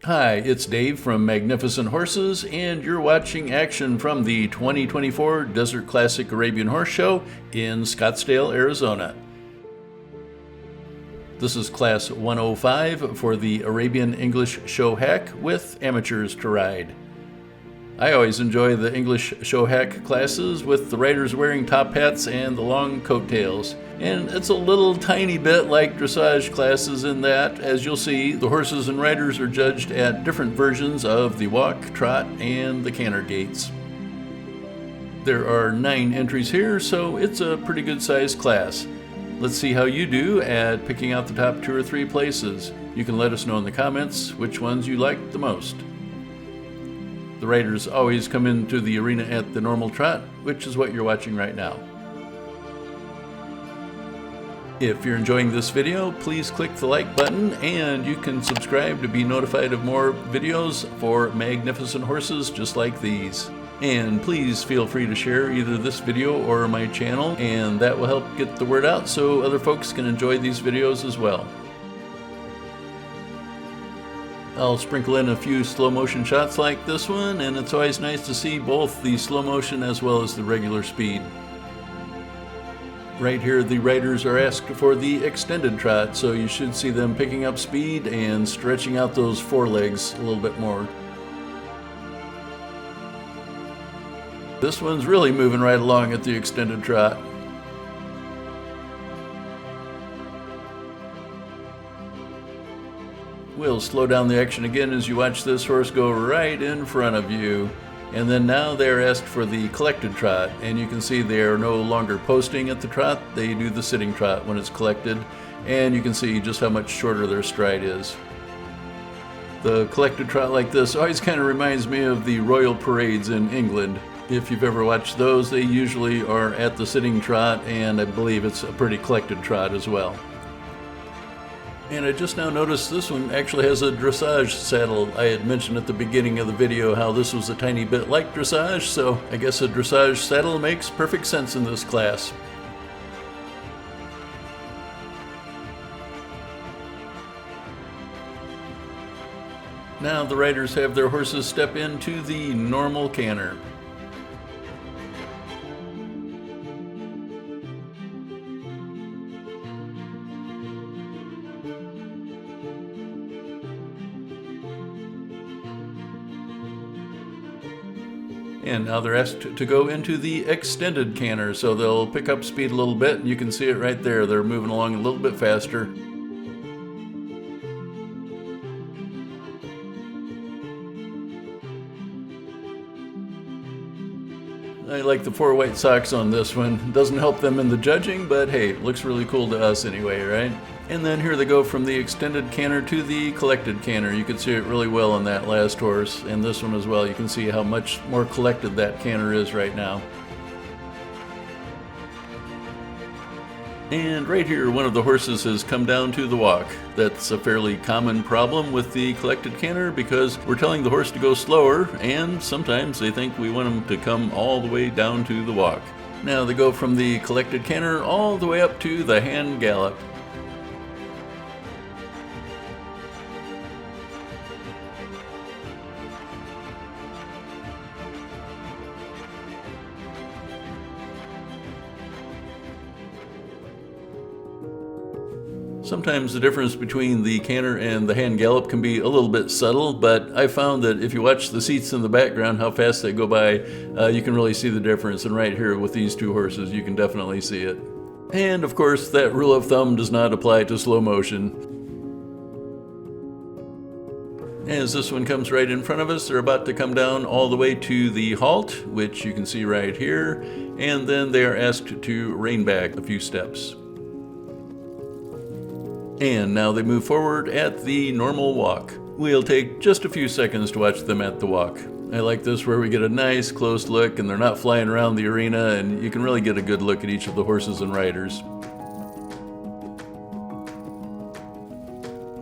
Hi, it's Dave from Magnificent Horses, and you're watching action from the 2024 Desert Classic Arabian Horse Show in Scottsdale, Arizona. This is Class 105 for the Arabian English Show Hack with amateurs to ride. I always enjoy the English Show Hack classes with the riders wearing top hats and the long coattails. And it's a little tiny bit like dressage classes in that, as you'll see, the horses and riders are judged at different versions of the walk, trot, and the canter gaits. There are 9 entries here, so it's a pretty good sized class. Let's see how you do at picking out the top 2 or 3 places. You can let us know in the comments which ones you liked the most. The riders always come into the arena at the normal trot, which is what you're watching right now. If you're enjoying this video, please click the like button, and you can subscribe to be notified of more videos for magnificent horses just like these. And please feel free to share either this video or my channel, and that will help get the word out so other folks can enjoy these videos as well. I'll sprinkle in a few slow motion shots like this one, and it's always nice to see both the slow motion as well as the regular speed. Right here the riders are asked for the extended trot, so you should see them picking up speed and stretching out those forelegs a little bit more. This one's really moving right along at the extended trot. We'll slow down the action again as you watch this horse go right in front of you. And then now they're asked for the collected trot, and you can see they are no longer posting at the trot, they do the sitting trot when it's collected, and you can see just how much shorter their stride is. The collected trot like this always kind of reminds me of the royal parades in England. If you've ever watched those, they usually are at the sitting trot, and I believe it's a pretty collected trot as well. And I just now noticed this one actually has a dressage saddle. I had mentioned at the beginning of the video how this was a tiny bit like dressage, so I guess a dressage saddle makes perfect sense in this class. Now the riders have their horses step into the normal canter. And now they're asked to go into the extended canter, so they'll pick up speed a little bit, and you can see it right there. They're moving along a little bit faster. I like the 4 white socks on this one. Doesn't help them in the judging, but hey, it looks really cool to us anyway, right? And then here they go from the extended canter to the collected canter. You can see it really well on that last horse, and this one as well. You can see how much more collected that canter is right now. And right here, one of the horses has come down to the walk. That's a fairly common problem with the collected canter because we're telling the horse to go slower, and sometimes they think we want them to come all the way down to the walk. Now they go from the collected canter all the way up to the hand gallop. Sometimes the difference between the canter and the hand gallop can be a little bit subtle, but I found that if you watch the seats in the background, how fast they go by, you can really see the difference. And right here with these 2 horses, you can definitely see it. And of course, that rule of thumb does not apply to slow motion. As this one comes right in front of us, they're about to come down all the way to the halt, which you can see right here, and then they are asked to rein back a few steps. And now they move forward at the normal walk. We'll take just a few seconds to watch them at the walk. I like this where we get a nice close look and they're not flying around the arena, and you can really get a good look at each of the horses and riders.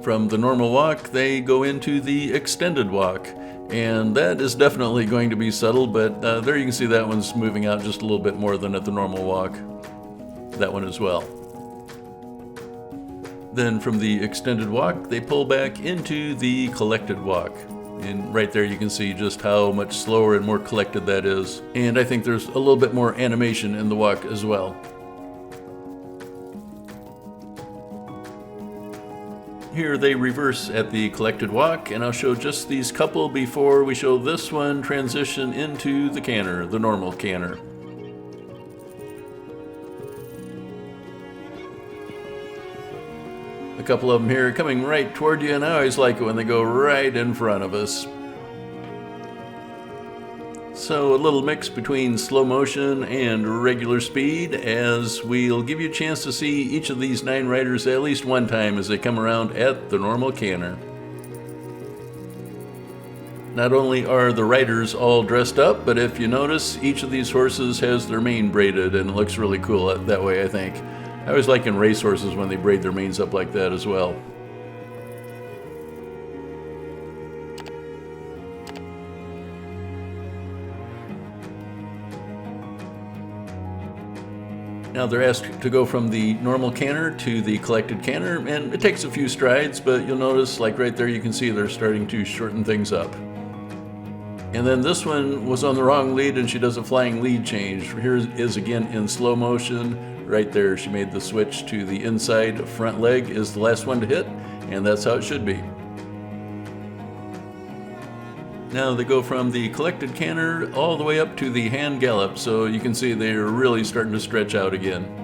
From the normal walk, they go into the extended walk. And that is definitely going to be subtle, but there you can see that one's moving out just a little bit more than at the normal walk. That one as well. Then from the extended walk, they pull back into the collected walk. And right there you can see just how much slower and more collected that is. And I think there's a little bit more animation in the walk as well. Here they reverse at the collected walk, and I'll show just these couple before we show this one transition into the canter, the normal canter. A couple of them here coming right toward you, and I always like it when they go right in front of us. So a little mix between slow motion and regular speed, as we'll give you a chance to see each of these 9 riders at least one time as they come around at the normal canter. Not only are the riders all dressed up, but if you notice, each of these horses has their mane braided, and it looks really cool that way, I think. I always like in racehorses when they braid their manes up like that as well. Now they're asked to go from the normal canter to the collected canter, and it takes a few strides, but you'll notice, like right there, you can see they're starting to shorten things up. And then this one was on the wrong lead, and she does a flying lead change. Here is again in slow motion. Right there, she made the switch to the inside front leg is the last one to hit, and that's how it should be. Now they go from the collected canter all the way up to the hand gallop, so you can see they're really starting to stretch out again.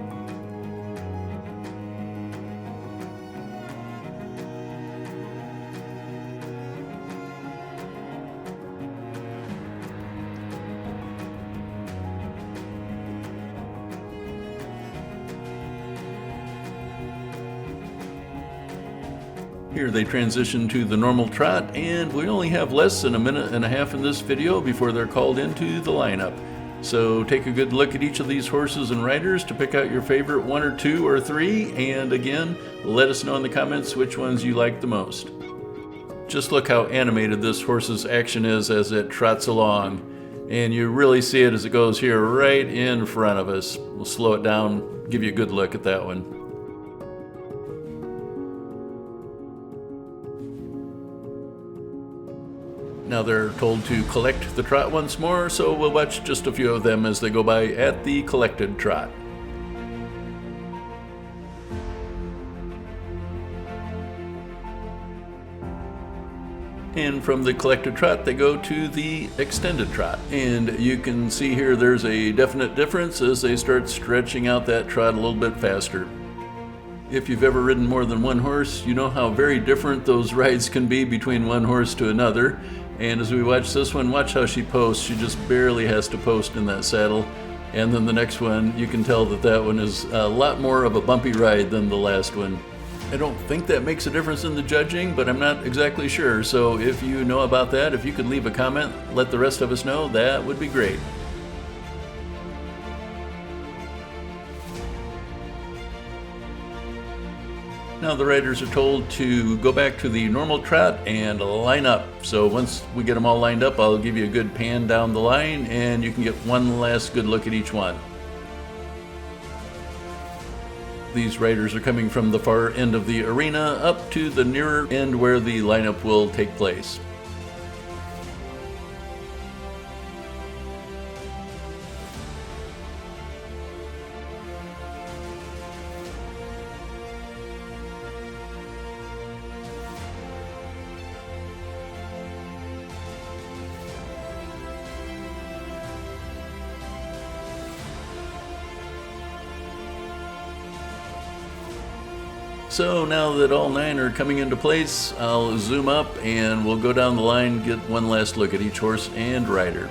Here they transition to the normal trot, and we only have less than a minute and a half in this video before they're called into the lineup. So take a good look at each of these horses and riders to pick out your favorite 1 or 2 or 3, and again, let us know in the comments which ones you like the most. Just look how animated this horse's action is as it trots along, and you really see it as it goes here right in front of us. We'll slow it down, give you a good look at that one. Now they're told to collect the trot once more, so we'll watch just a few of them as they go by at the collected trot. And from the collected trot, they go to the extended trot. And you can see here there's a definite difference as they start stretching out that trot a little bit faster. If you've ever ridden more than one horse, you know how very different those rides can be between one horse to another. And as we watch this one, watch how she posts. She just barely has to post in that saddle. And then the next one, you can tell that that one is a lot more of a bumpy ride than the last one. I don't think that makes a difference in the judging, but I'm not exactly sure. So if you know about that, if you could leave a comment, let the rest of us know, that would be great. Now the riders are told to go back to the normal trot and line up. So once we get them all lined up, I'll give you a good pan down the line and you can get one last good look at each one. These riders are coming from the far end of the arena up to the nearer end where the lineup will take place. So now that all 9 are coming into place, I'll zoom up and we'll go down the line, get one last look at each horse and rider.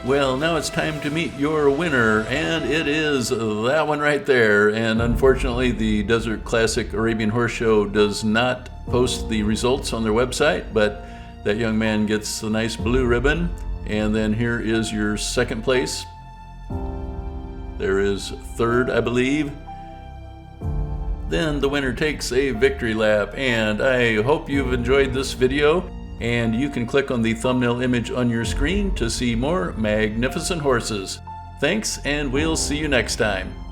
Well, now it's time to meet your winner, and it is that one right there. And unfortunately, the Desert Classic Arabian Horse Show does not post the results on their website, but that young man gets a nice blue ribbon. And then here is your second place. There is third, I believe. then the winner takes a victory lap. And I hope you've enjoyed this video, and you can click on the thumbnail image on your screen to see more magnificent horses. Thanks, and we'll see you next time.